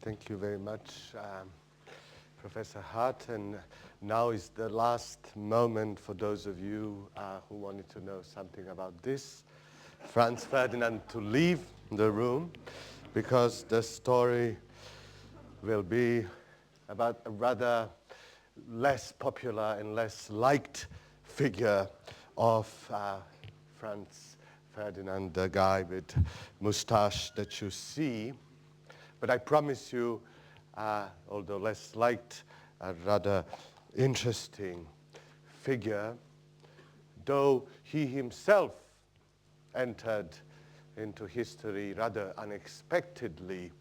Thank you very much, Professor Hart. And now is the last moment for those of you who wanted to know something about this. Franz Ferdinand to leave the room, because the story will be about a rather less popular and less liked figure of Franz Ferdinand, the guy with mustache that you see. But I promise you, although less liked, a rather interesting figure, though he himself entered into history rather unexpectedly.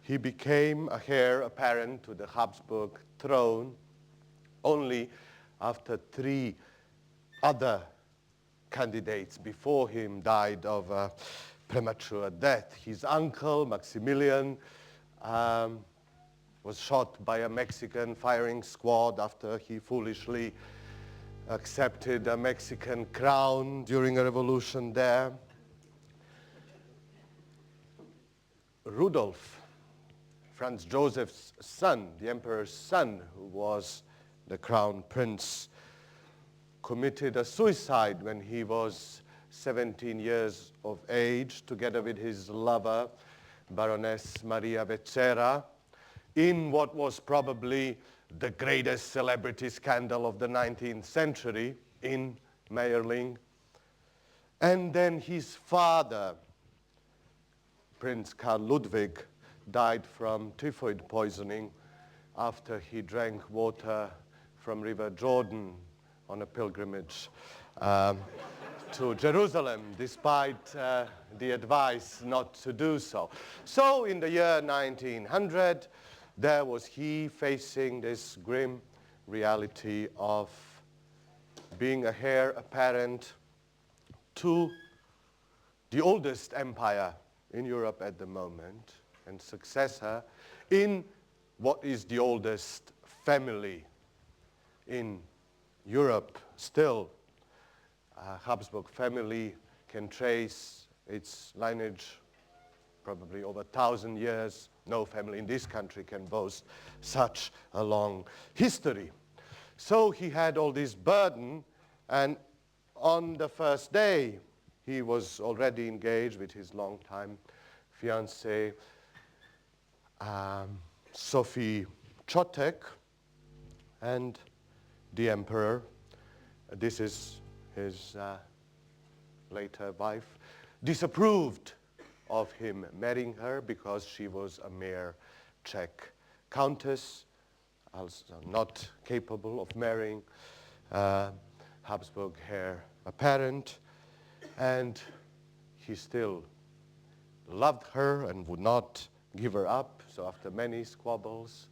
He became a heir apparent to the Habsburg throne only after 3 other candidates before him died of a premature death. His uncle, Maximilian, was shot by a Mexican firing squad after he foolishly accepted a Mexican crown during a revolution there. Rudolf, Franz Joseph's son, the emperor's son, who was the crown prince, committed a suicide when he was 17 years of age, together with his lover, Baroness Maria Becerra, in what was probably the greatest celebrity scandal of the 19th century in Mayerling. And then his father, Prince Karl Ludwig, died from typhoid poisoning after he drank water from River Jordan on a pilgrimage to Jerusalem, despite the advice not to do so. So in the year 1900, there was he facing this grim reality of being a heir apparent to the oldest empire in Europe at the moment, and successor in what is the oldest family in Europe still. Habsburg family can trace its lineage probably over 1,000 years. No family in this country can boast such a long history. So he had all this burden, and on the first day he was already engaged with his longtime fiancée, Sophie Chotek, and the emperor, this is his later wife, disapproved of him marrying her because she was a mere Czech countess, also not capable of marrying Habsburg heir apparent, and he still loved her and would not give her up. So after many squabbles,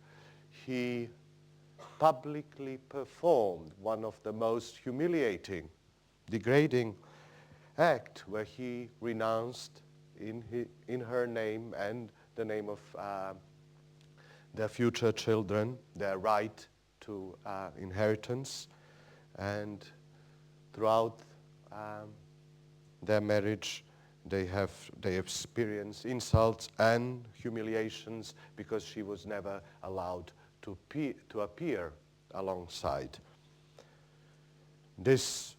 he publicly performed one of the most humiliating, degrading act, where he renounced in her name and the name of their future children their right to inheritance, and throughout their marriage they experience insults and humiliations because she was never allowed to appear alongside. This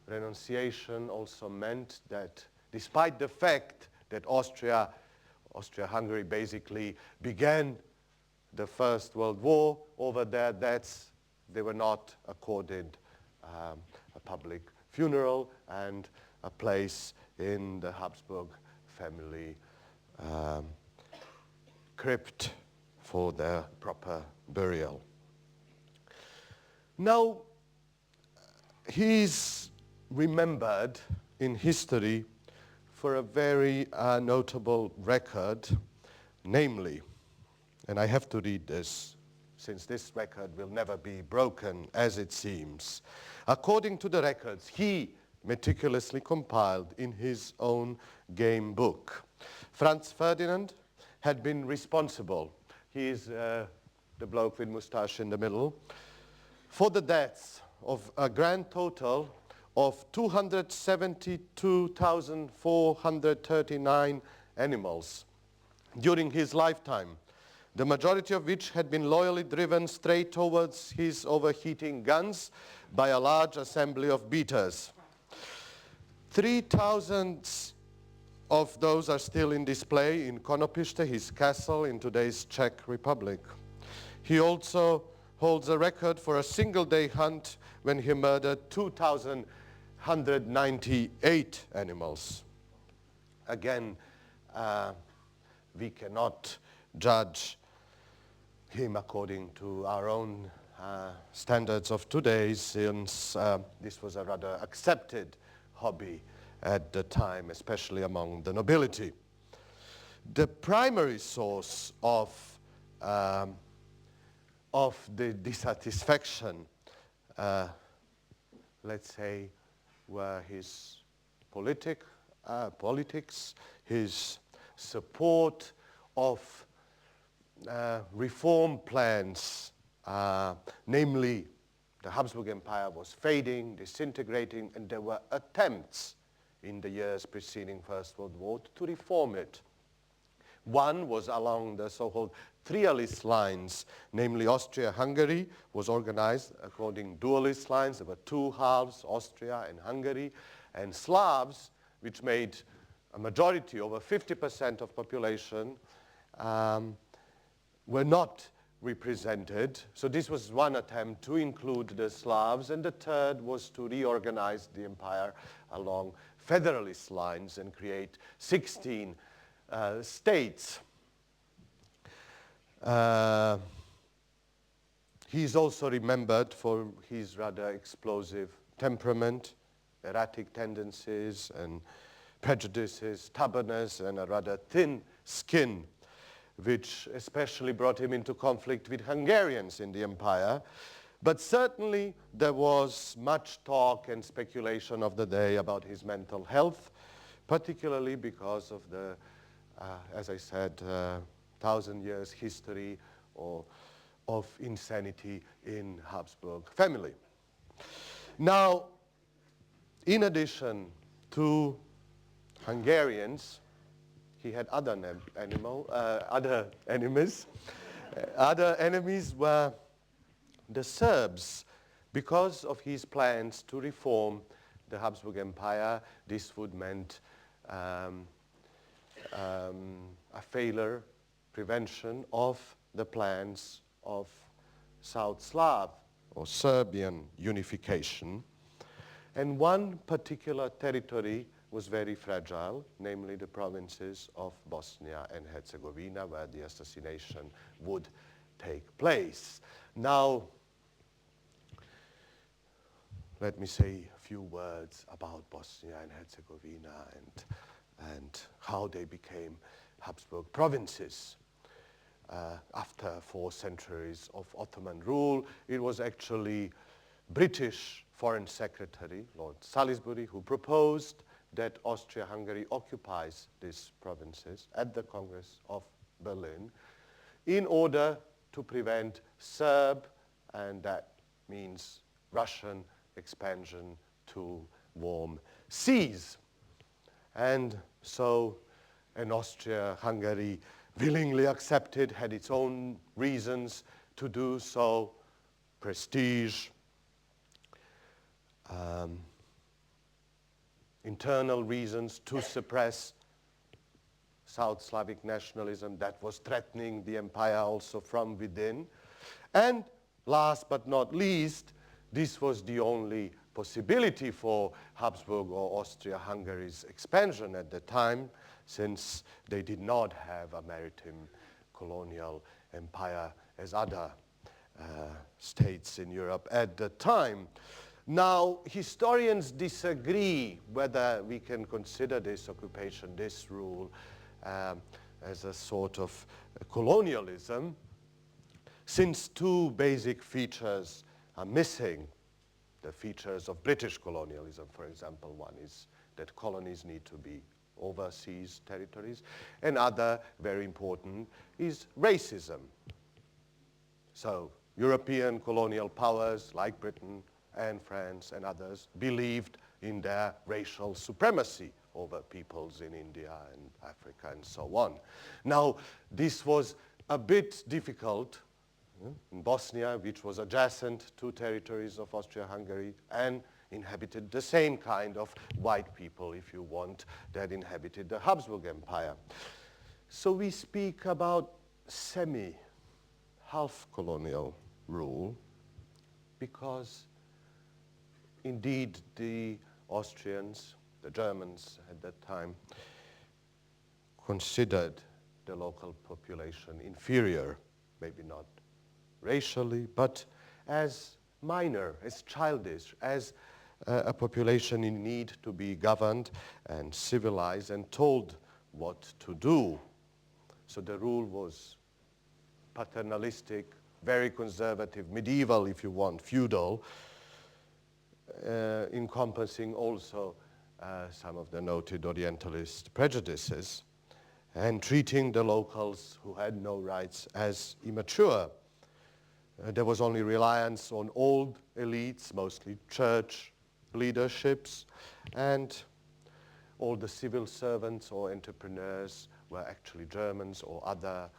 renunciation also meant that despite the fact that Austria-Hungary basically began the First World War over their deaths, they were not accorded a public funeral and a place in the Habsburg family crypt for their proper burial. Now, he's remembered in history for a very notable record, namely, and I have to read this, since this record will never be broken, as it seems. According to the records he meticulously compiled in his own game book, Franz Ferdinand had been responsible, he is the bloke with mustache in the middle, for the deaths of a grand total of 272,439 animals during his lifetime. the majority of which had been loyally driven straight towards his overheating guns by a large assembly of beaters. 3,000 of those are still in display in Konopiste, his castle in today's Czech Republic. He also holds a record for a single-day hunt when he murdered 2,198 animals. Again, we cannot judge him according to our own standards of today, since this was a rather accepted hobby at the time, especially among the nobility. The primary source of the dissatisfaction, let's say, were his politics, his support of reform plans, namely the Habsburg Empire was fading, disintegrating, and there were attempts in the years preceding First World War to reform it. One was along the so-called trialist lines, namely Austria-Hungary was organized according dualist lines. There were two halves, Austria and Hungary, and Slavs, which made a majority, over 50% of population, were not represented. So this was one attempt to include the Slavs, and the third was to reorganize the empire along federalist lines and create 16 states. He's also remembered for his rather explosive temperament, erratic tendencies and prejudices, stubbornness, and a rather thin skin, which especially brought him into conflict with Hungarians in the empire. But certainly there was much talk and speculation of the day about his mental health, particularly because of the, as I said, 1,000 years history of insanity in Habsburg family. Now, in addition to Hungarians, he had other enemies. Other enemies were the Serbs. Because of his plans to reform the Habsburg Empire, this would meant a failure, prevention of the plans of South Slav or Serbian unification. And one particular territory was very fragile, namely the provinces of Bosnia and Herzegovina, where the assassination would take place. Now, let me say a few words about Bosnia and Herzegovina and how they became Habsburg provinces. After 4 centuries of Ottoman rule, it was actually British Foreign Secretary, Lord Salisbury, who proposed that Austria-Hungary occupies these provinces at the Congress of Berlin in order to prevent Serb, and that means Russian, expansion to warm seas. And so, and Austria-Hungary willingly accepted, had its own reasons to do so, prestige, internal reasons to suppress South Slavic nationalism that was threatening the empire also from within. And last but not least, this was the only possibility for Habsburg or Austria-Hungary's expansion at the time, since they did not have a maritime colonial empire as other states in Europe at the time. Now, historians disagree whether we can consider this occupation, this rule, as a sort of colonialism, since 2 basic features are missing. The features of British colonialism, for example. One is that colonies need to be overseas territories, and other, very important, is racism. So European colonial powers like Britain and France and others believed in their racial supremacy over peoples in India and Africa and so on. Now, this was a bit difficult in Bosnia, which was adjacent to territories of Austria-Hungary and inhabited the same kind of white people, if you want, that inhabited the Habsburg Empire. So we speak about half colonial rule because indeed the Austrians, the Germans at that time, considered the local population inferior, maybe not racially, but as minor, as childish, as a population in need to be governed and civilized and told what to do. So the rule was paternalistic, very conservative, medieval if you want, feudal, encompassing also some of the noted Orientalist prejudices, and treating the locals who had no rights as immature. There was only reliance on old elites, mostly church leaderships, and all the civil servants or entrepreneurs were actually Germans or other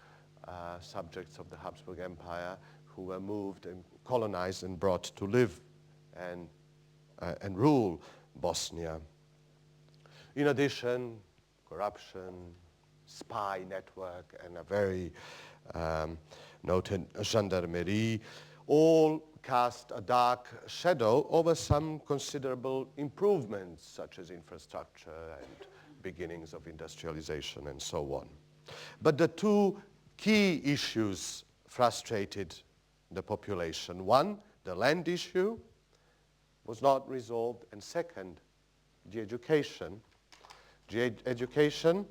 subjects of the Habsburg Empire who were moved and colonized and brought to live and rule Bosnia. In addition, corruption, spy network, and a very noted gendarmerie all cast a dark shadow over some considerable improvements, such as infrastructure and beginnings of industrialization and so on. But the two key issues frustrated the population. One, the land issue was not resolved, and second, the education. The education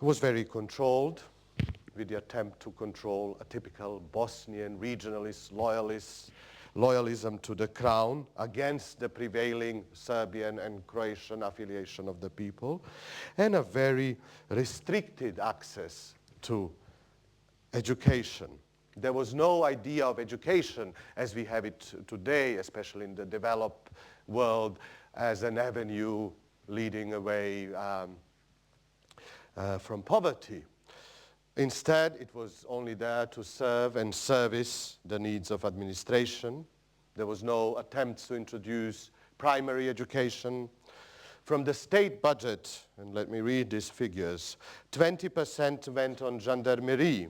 was very controlled, with the attempt to control a typical Bosnian regionalist loyalism to the crown against the prevailing Serbian and Croatian affiliation of the people, and a very restricted access to education. There was no idea of education as we have it today, especially in the developed world, as an avenue leading away from poverty. Instead, it was only there to serve and service the needs of administration. There was no attempt to introduce primary education. From the state budget, and let me read these figures, 20% went on gendarmerie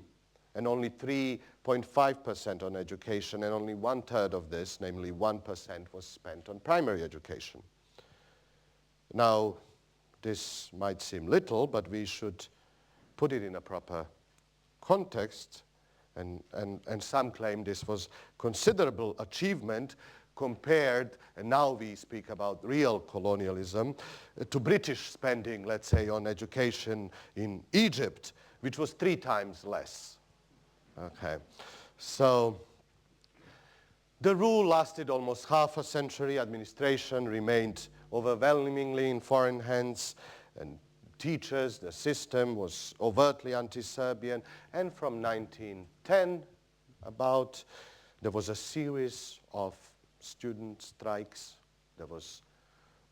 and only 3.5% on education, and only 1/3 of this, namely 1%, was spent on primary education. Now, this might seem little, but we should put it in a proper context, and some claim this was considerable achievement compared, and now we speak about real colonialism, to British spending, let's say, on education in Egypt, which was 3 times less. Okay, so the rule lasted almost half a century. Administration remained overwhelmingly in foreign hands, and teachers, the system was overtly anti-Serbian, and from 1910 there was a series of student strikes. There was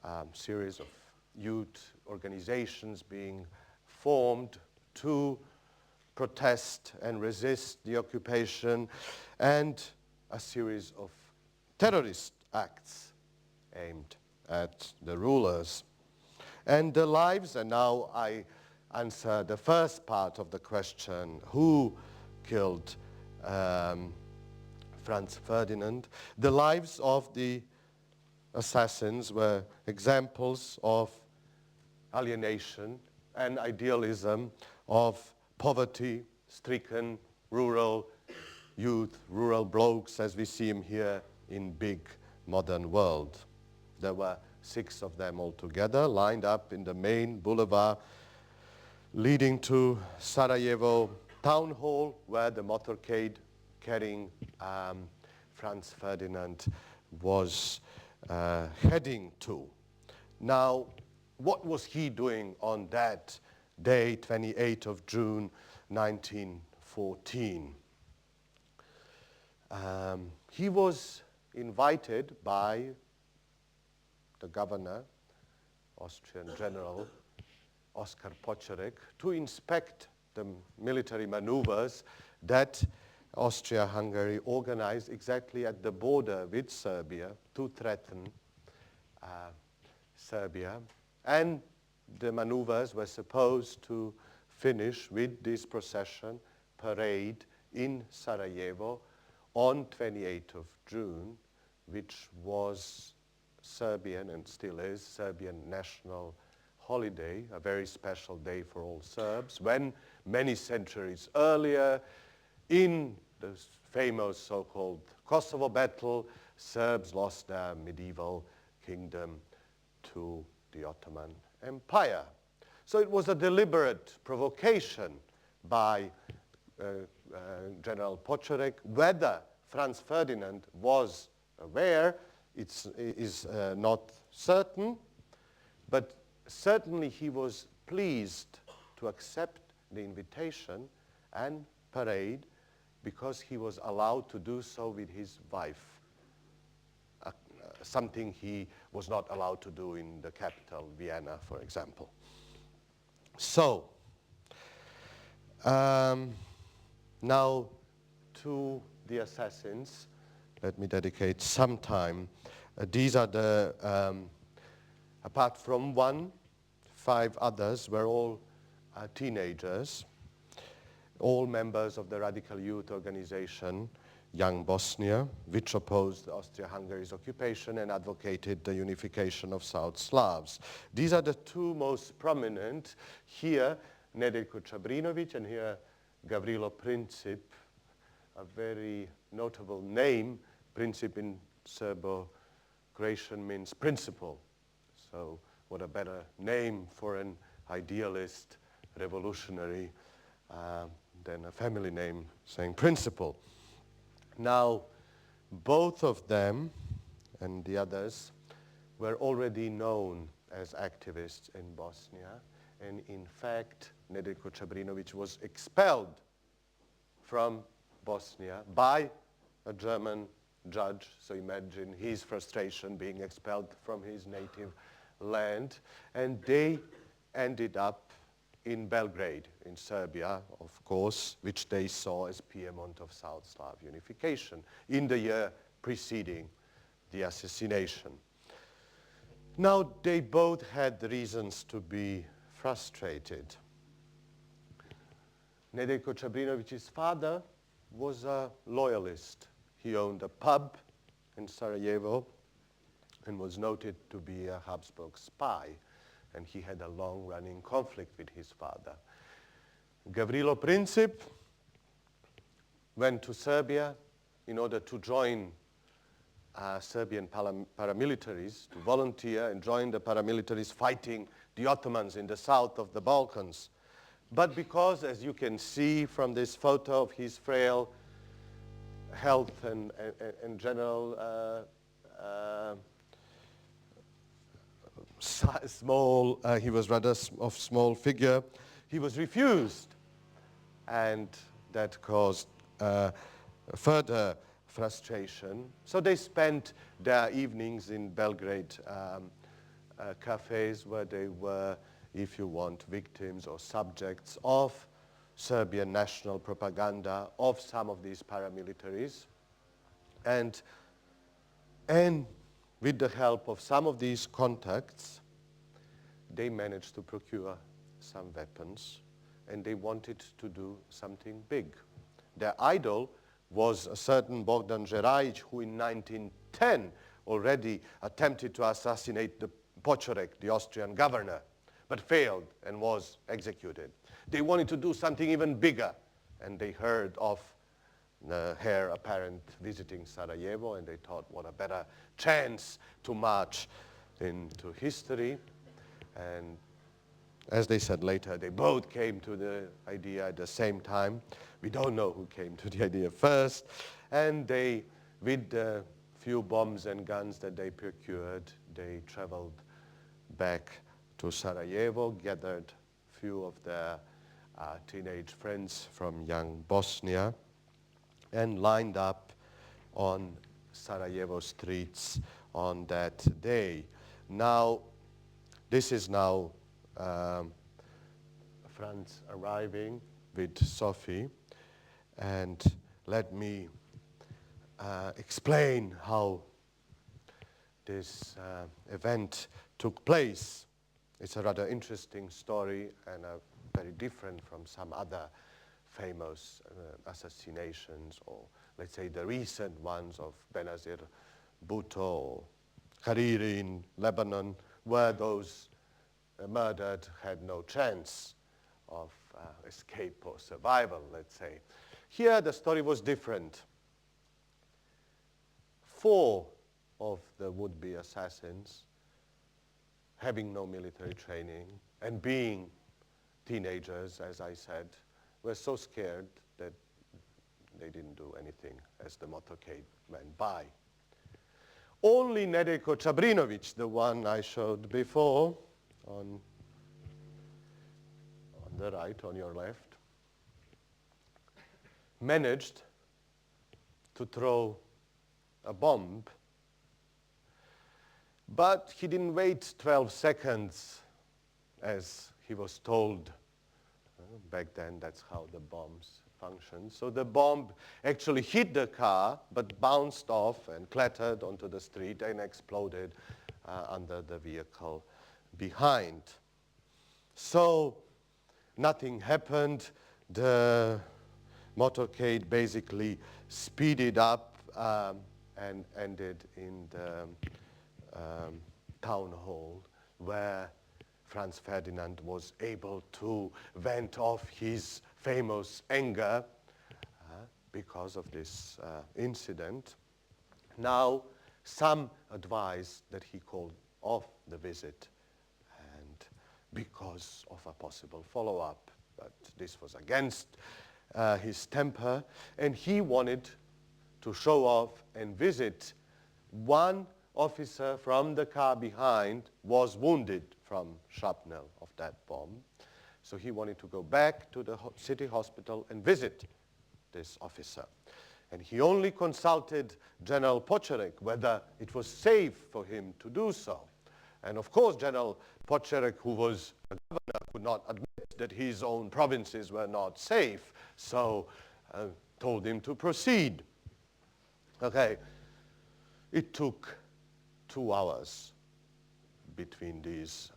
a series of youth organizations being formed to protest and resist the occupation, and a series of terrorist acts aimed at the rulers. And the lives, and now I answer the first part of the question, who killed Franz Ferdinand? The lives of the assassins were examples of alienation and idealism of poverty-stricken rural youth, rural blokes, as we see them here in big modern world. There were 6 of them altogether, lined up in the main boulevard leading to Sarajevo town hall, where the motorcade carrying Franz Ferdinand was heading to. Now, what was he doing on that day, 28th of June, 1914? He was invited by the governor, Austrian General Oskar Pocherek, to inspect the military maneuvers that Austria-Hungary organized exactly at the border with Serbia to threaten Serbia. And the maneuvers were supposed to finish with this procession parade in Sarajevo on 28th of June, which was Serbian and still is Serbian national holiday, a very special day for all Serbs, when many centuries earlier in the famous so-called Kosovo battle, Serbs lost their medieval kingdom to the Ottoman Empire. So it was a deliberate provocation by General Počorek. Whether Franz Ferdinand was aware is not certain, but certainly he was pleased to accept the invitation and parade because he was allowed to do so with his wife, something he was not allowed to do in the capital, Vienna, for example. So, now to the assassins, let me dedicate some time. These are the, apart from one, 5 others were all teenagers, all members of the radical youth organization, Young Bosnia, which opposed Austria-Hungary's occupation and advocated the unification of South Slavs. These are the 2 most prominent. Here, Nedeljko Čabrinović, and here Gavrilo Princip, a very notable name. Princip in Serbo-Croatian means principle. So what a better name for an idealist revolutionary than a family name saying principle. Now, both of them and the others were already known as activists in Bosnia, and in fact, Nedeljko Čabrinović was expelled from Bosnia by a German judge, so imagine his frustration being expelled from his native land, and they ended up in Belgrade, in Serbia, of course, which they saw as Piedmont of South Slav unification in the year preceding the assassination. Now, they both had reasons to be frustrated. Nedeljko Čabrinović's father was a loyalist. He owned a pub in Sarajevo and was noted to be a Habsburg spy, and he had a long-running conflict with his father. Gavrilo Princip went to Serbia in order to join Serbian paramilitaries, to volunteer and join the paramilitaries fighting the Ottomans in the south of the Balkans. But because, as you can see from this photo of his frail health and general small, he was rather of small figure, he was refused, and that caused further frustration. So they spent their evenings in Belgrade cafes where they were, if you want, victims or subjects of Serbian national propaganda of some of these paramilitaries. And with the help of some of these contacts, they managed to procure some weapons, and they wanted to do something big. Their idol was a certain Bojan Žerajić, who in 1910 already attempted to assassinate the Počorek, the Austrian governor, but failed and was executed. They wanted to do something even bigger, and they heard of the heir apparent visiting Sarajevo, and they thought, what a better chance to march into history. And as they said later, they both came to the idea at the same time. We don't know who came to the idea first. And they, with the few bombs and guns that they procured, they traveled back to Sarajevo, gathered few of their teenage friends from young Bosnia, and lined up on Sarajevo streets on that day. Now, this is now Franz arriving with Sophie, and let me explain how this event took place. It's a rather interesting story and very different from some other famous assassinations, or let's say the recent ones of Benazir Bhutto or Hariri in Lebanon, where those murdered had no chance of escape or survival, let's say. Here the story was different. 4 of the would-be assassins, having no military training and being teenagers, as I said, were so scared that they didn't do anything as the motorcade went by. Only Nedeljko Čabrinović, the one I showed before, on the right, on your left, managed to throw a bomb, but he didn't wait 12 seconds as he was told. Back then, that's how the bombs functioned. So the bomb actually hit the car, but bounced off and clattered onto the street and exploded under the vehicle behind. So nothing happened. The motorcade basically speeded up and ended in the town hall, where Franz Ferdinand was able to vent off his famous anger because of this incident. Now, some advised that he called off the visit and because of a possible follow-up, but this was against his temper, and he wanted to show off and visit. One officer from the car behind was wounded from shrapnel of that bomb. So he wanted to go back to the city hospital and visit this officer. And he only consulted General Pocherek whether it was safe for him to do so. And of course, General Pocherek, who was a governor, could not admit that his own provinces were not safe, so told him to proceed. Okay, it took 2 hours between these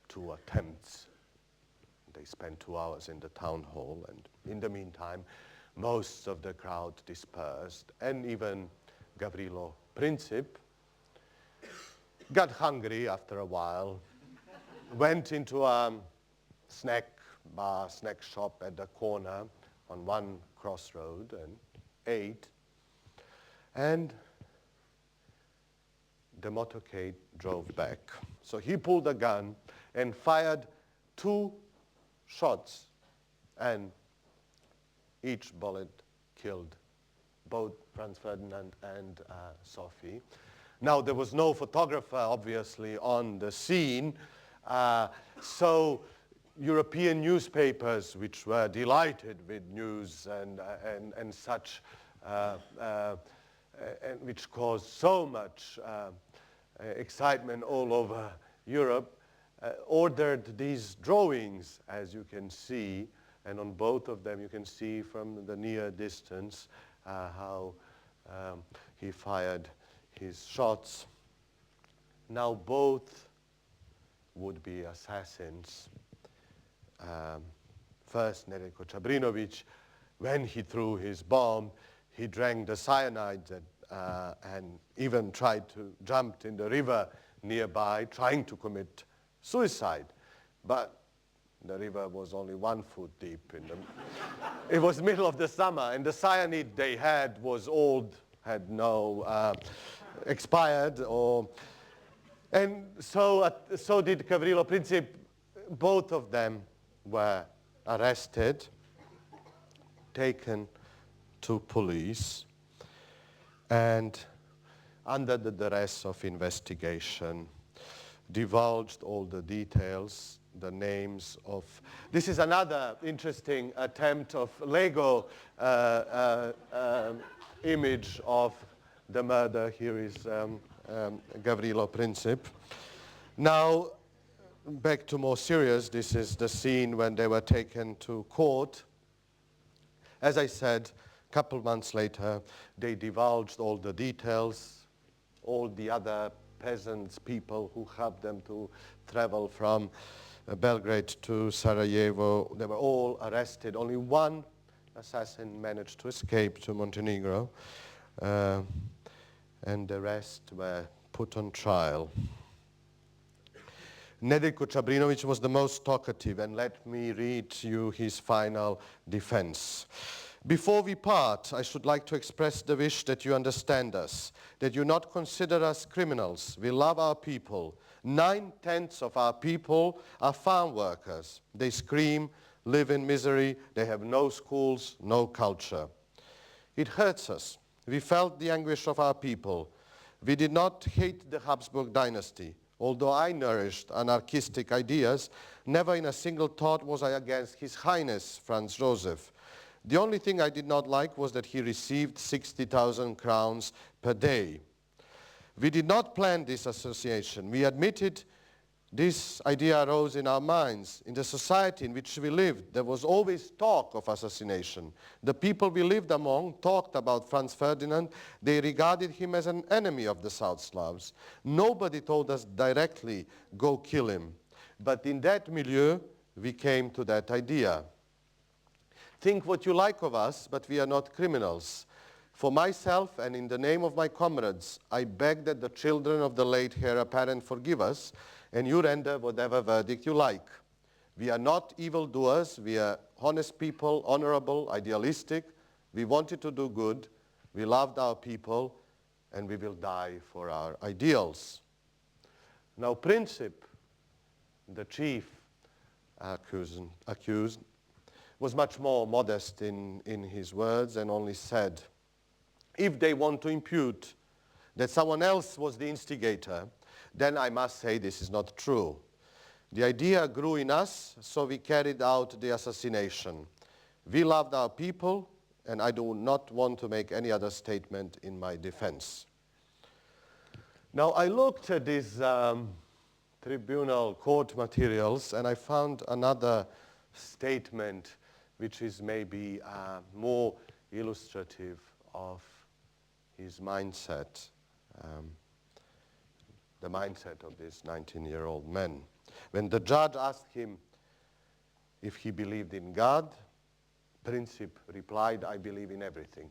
2 attempts. They spent 2 hours in the town hall, and in the meantime, most of the crowd dispersed, and even Gavrilo Princip got hungry after a while, went into a snack bar, snack shop at the corner on one crossroad and ate, and the motorcade drove back. So he pulled a gun and fired 2 shots, and each bullet killed both Franz Ferdinand and Sophie. Now, there was no photographer, obviously, on the scene, so European newspapers, which were delighted with news and such, and which caused so much excitement all over Europe, ordered these drawings, as you can see, and on both of them you can see from the near distance how he fired his shots. Now both would-be assassins, first Nedeljko Čabrinović, when he threw his bomb, he drank the cyanide and even tried to jump in the river nearby, trying to commit suicide. But the river was only 1 foot deep. It was middle of the summer, and the cyanide they had was old, had no expired, and so did Gavrilo Princip. Both of them were arrested, taken to police, and under the duress of investigation, divulged all the details, the names of... This is another interesting attempt of Lego image of the murder. Here is Gavrilo Princip. Now, back to more serious, this is the scene when they were taken to court As I said, a couple months later, they divulged all the details, all the other peasants, people who helped them to travel from Belgrade to Sarajevo. They were all arrested. Only one assassin managed to escape to Montenegro, and the rest were put on trial. Nedeljko Čabrinović was the most talkative, and let me read you his final defense. Before we part, I should like to express the wish that you understand us, that you not consider us criminals. We love our people. 9/10 of our people are farm workers. They scream, live in misery, they have no schools, no culture. It hurts us. We felt the anguish of our people. We did not hate the Habsburg dynasty. Although I nourished anarchistic ideas, never in a single thought was I against His Highness Franz Joseph. The only thing I did not like was that he received 60,000 crowns per day. We did not plan this association. We admitted this idea arose in our minds. In the society in which we lived, there was always talk of assassination. The people we lived among talked about Franz Ferdinand. They regarded him as an enemy of the South Slavs. Nobody told us directly, go kill him. But in that milieu, we came to that idea. Think what you like of us, but we are not criminals. For myself and in the name of my comrades, I beg that the children of the late heir apparent forgive us, and you render whatever verdict you like. We are not evildoers. We are honest people, honorable, idealistic. We wanted to do good. We loved our people, and we will die for our ideals. Now, Princip, the chief accused, was much more modest in his words and only said, if they want to impute that someone else was the instigator, then I must say this is not true. The idea grew in us, so we carried out the assassination. We loved our people, and I do not want to make any other statement in my defense. Now, I looked at these tribunal court materials, and I found another statement which is maybe more illustrative of his mindset. The mindset of this 19-year-old man. When the judge asked him if he believed in God, Princip replied, I believe in everything.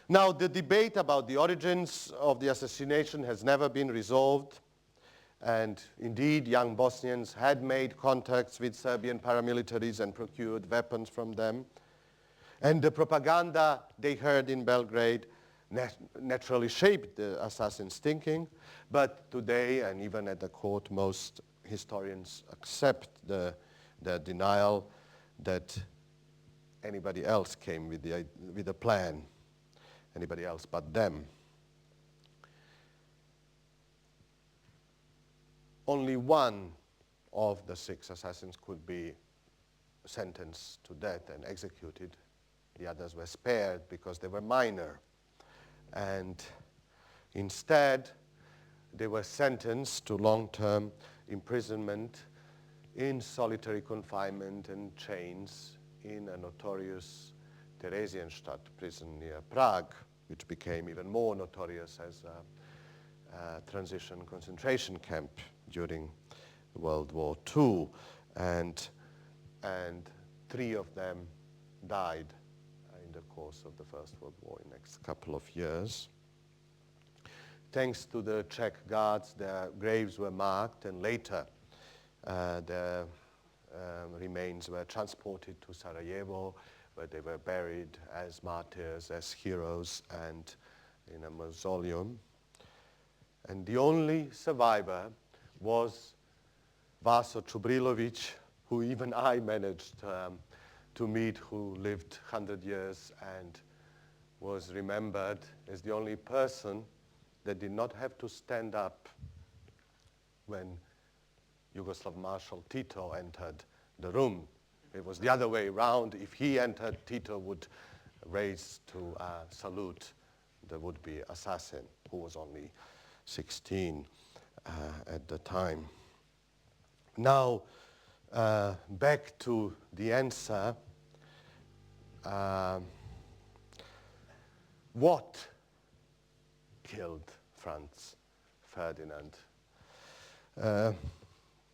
Now, the debate about the origins of the assassination has never been resolved, and indeed, young Bosnians had made contacts with Serbian paramilitaries and procured weapons from them. And the propaganda they heard in Belgrade naturally shaped the assassin's thinking, but today, and even at the court, most historians accept the denial that anybody else came with a plan, anybody else but them. Only one of the 6 assassins could be sentenced to death and executed. The others were spared because they were minor. And instead, they were sentenced to long-term imprisonment in solitary confinement and chains in a notorious Theresienstadt prison near Prague, which became even more notorious as a transition concentration camp during World War II. And 3 of them died in the course of the First World War in the next couple of years. Thanks to the Czech guards, their graves were marked, and later their remains were transported to Sarajevo, where they were buried as martyrs, as heroes, and in a mausoleum. And the only survivor was Vaso Čubrilović, who even I managed to meet, who lived 100 years and was remembered as the only person that did not have to stand up when Yugoslav Marshal Tito entered the room. It was the other way around. If he entered, Tito would raise to salute the would-be assassin, who was only 16 at the time. Now, back to the answer, what killed Franz Ferdinand?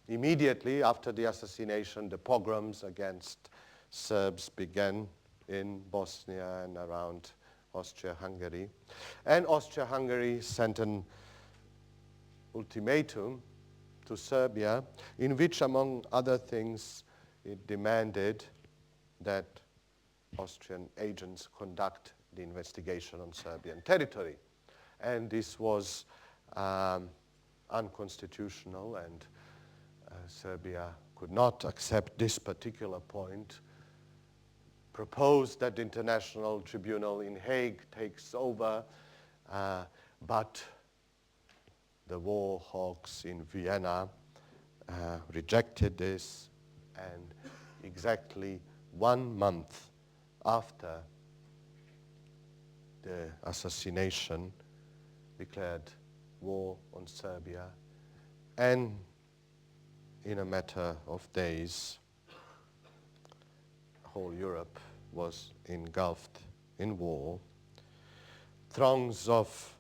Immediately after the assassination, the pogroms against Serbs began in Bosnia and around Austria-Hungary. And Austria-Hungary sent an ultimatum to Serbia in which, among other things, it demanded that Austrian agents conduct the investigation on Serbian territory. And this was unconstitutional, and Serbia could not accept this particular point, proposed that the International Tribunal in Hague takes over, but the war hawks in Vienna rejected this, and exactly 1 month after the assassination declared war on Serbia, and in a matter of days, whole Europe was engulfed in war. Throngs of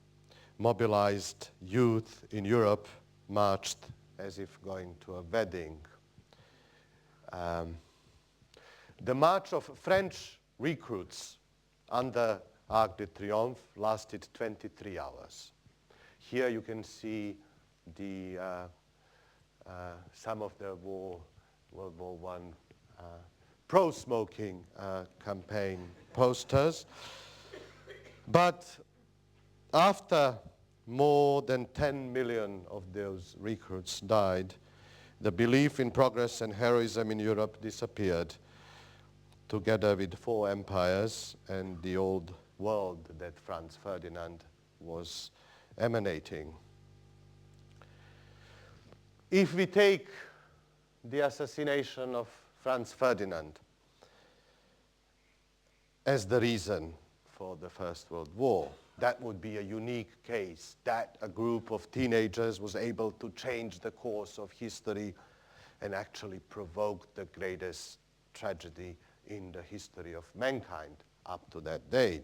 mobilized youth in Europe marched as if going to a wedding. The march of French recruits under Arc de Triomphe lasted 23 hours. Here you can see the some of the World War I pro-smoking campaign posters. But after more than 10 million of those recruits died, the belief in progress and heroism in Europe disappeared, together with 4 empires and the old world that Franz Ferdinand was emanating. If we take the assassination of Franz Ferdinand as the reason for the First World War, that would be a unique case, that a group of teenagers was able to change the course of history and actually provoke the greatest tragedy in the history of mankind up to that day.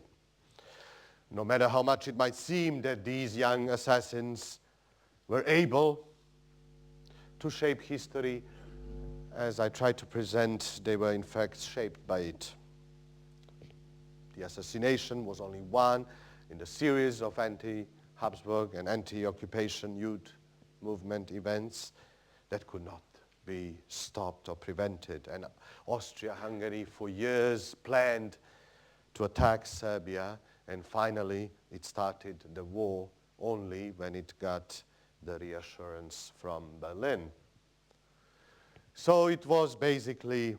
No matter how much it might seem that these young assassins were able to shape history, as I tried to present, they were in fact shaped by it. The assassination was only one in the series of anti-Habsburg and anti-occupation youth movement events that could not be stopped or prevented. And Austria-Hungary for years planned to attack Serbia, and finally it started the war only when it got the reassurance from Berlin. So it was basically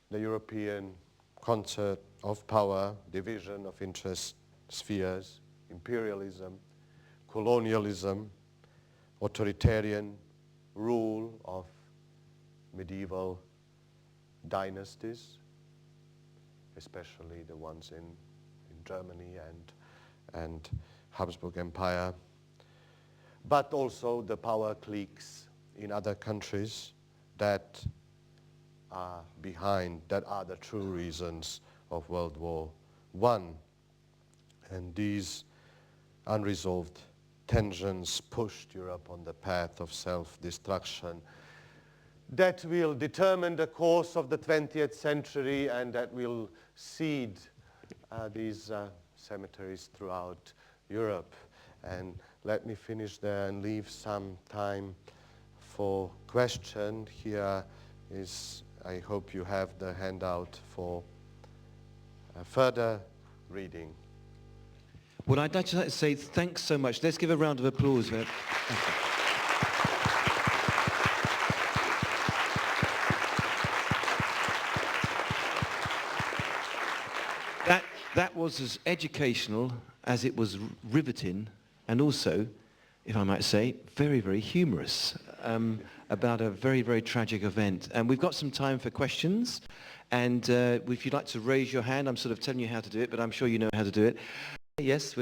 the European concert of power, division of interest spheres, imperialism, colonialism, authoritarian rule of medieval dynasties, especially the ones in Germany and Habsburg Empire, but also the power cliques in other countries that are behind, that are the true reasons of World War I. And these unresolved tensions pushed Europe on the path of self-destruction that will determine the course of the 20th century and that will seed these cemeteries throughout Europe. And let me finish there and leave some time for question. Here is, I hope you have the handout for further reading. Well, I'd like to say thanks so much. Let's give a round of applause. That was as educational as it was riveting, and also, if I might say, very, very humorous about a very, very tragic event. And we've got some time for questions. And if you'd like to raise your hand, I'm sort of telling you how to do it, but I'm sure you know how to do it. Yes,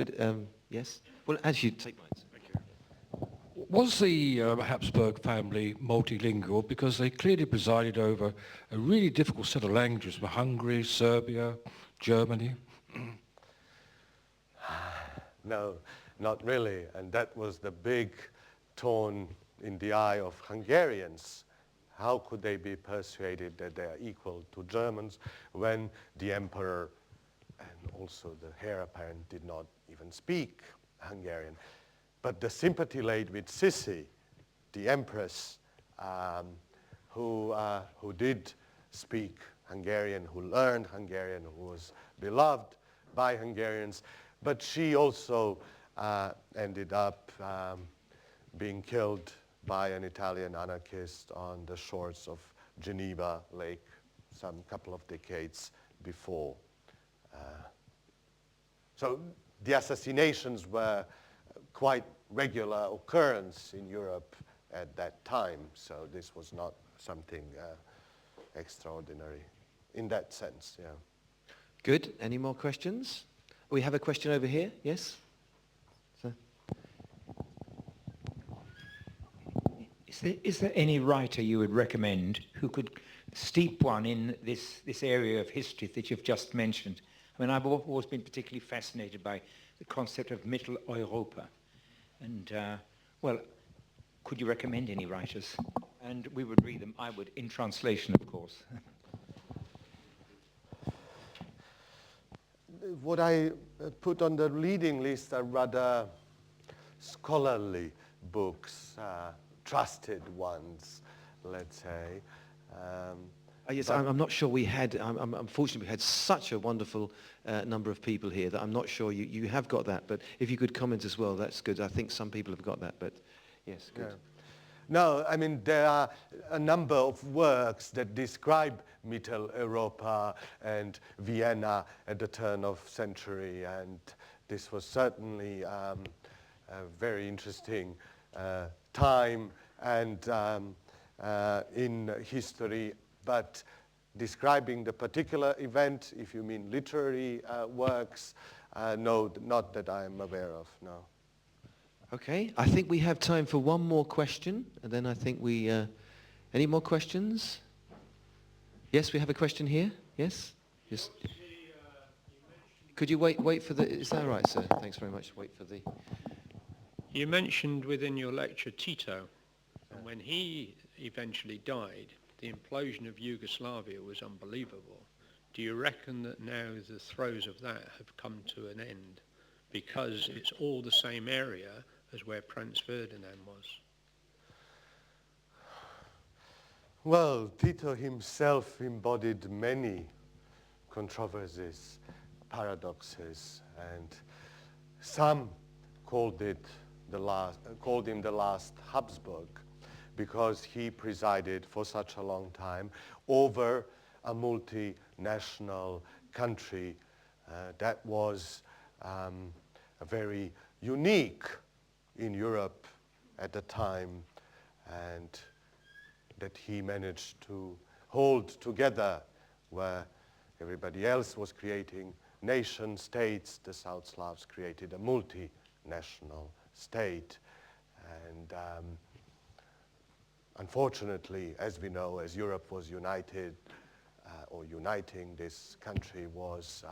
yes. Well, actually, take mine. Thank you. Was the Habsburg family multilingual? Because they clearly presided over a really difficult set of languages from Hungary, Serbia, Germany. No, not really. And that was the big thorn in the eye of Hungarians. How could they be persuaded that they are equal to Germans when the emperor and also the heir apparent did not even speak Hungarian? But the sympathy laid with Sissi, the empress, who did speak Hungarian, who learned Hungarian, who was beloved by Hungarians, but she also ended up being killed by an Italian anarchist on the shores of Geneva Lake some couple of decades before. So the assassinations were quite regular occurrence in Europe at that time, so this was not something extraordinary in that sense, yeah. Good. Any more questions? We have a question over here. Yes? Sir? Is there any writer you would recommend who could steep one in this area of history that you've just mentioned? I mean, I've always been particularly fascinated by the concept of Mitteleuropa. And, well, could you recommend any writers? And we would read them, I would, in translation, of course. What I put on the reading list are rather scholarly books, trusted ones, let's say. Yes, I'm not sure we had, unfortunately we had such a wonderful number of people here that I'm not sure you have got that, but if you could comment as well, that's good. I think some people have got that, but yes, good. Yeah. No, I mean, there are a number of works that describe Mitteleuropa and Vienna at the turn of century, and this was certainly a very interesting time and in history, but describing the particular event, if you mean literary works, no, not that I am aware of, no. Okay, I think we have time for one more question, and then I think we... any more questions? Yes, we have a question here. Yes? Yes. Could you wait for the... Is that right, sir? Thanks very much. Wait for the... You mentioned within your lecture Tito, and when he eventually died, the implosion of Yugoslavia was unbelievable. Do you reckon that now the throes of that have come to an end because it's all the same area as where Franz Ferdinand was? Well, Tito himself embodied many controversies, paradoxes, and some called him the last Habsburg, because he presided for such a long time over a multinational country that was a very unique in Europe at the time, and that he managed to hold together where everybody else was creating nation states. The South Slavs created a multinational state, and unfortunately, as we know, as Europe was united or uniting, this country was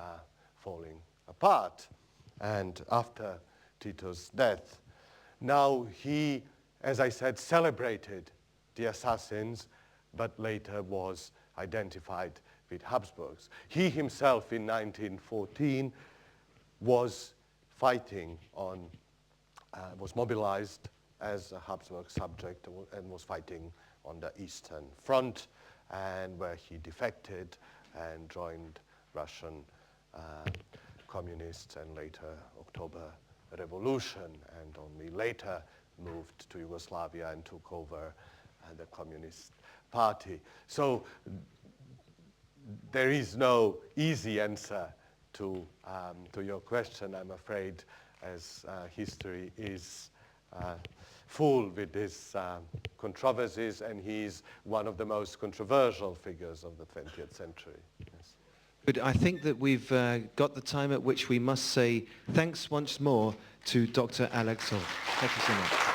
falling apart. And after Tito's death, now he, as I said, celebrated the assassins, but later was identified with Habsburgs. He himself in 1914 was fighting on, was mobilized as a Habsburg subject and was fighting on the Eastern Front, and where he defected and joined Russian communists and later October Revolution, and only later moved to Yugoslavia and took over the Communist Party. So there is no easy answer to your question, I'm afraid, as history is full with these controversies, and he's one of the most controversial figures of the 20th century. Yes. But I think that we've got the time at which we must say thanks once more to Dr. Aleksov. Thank you so much.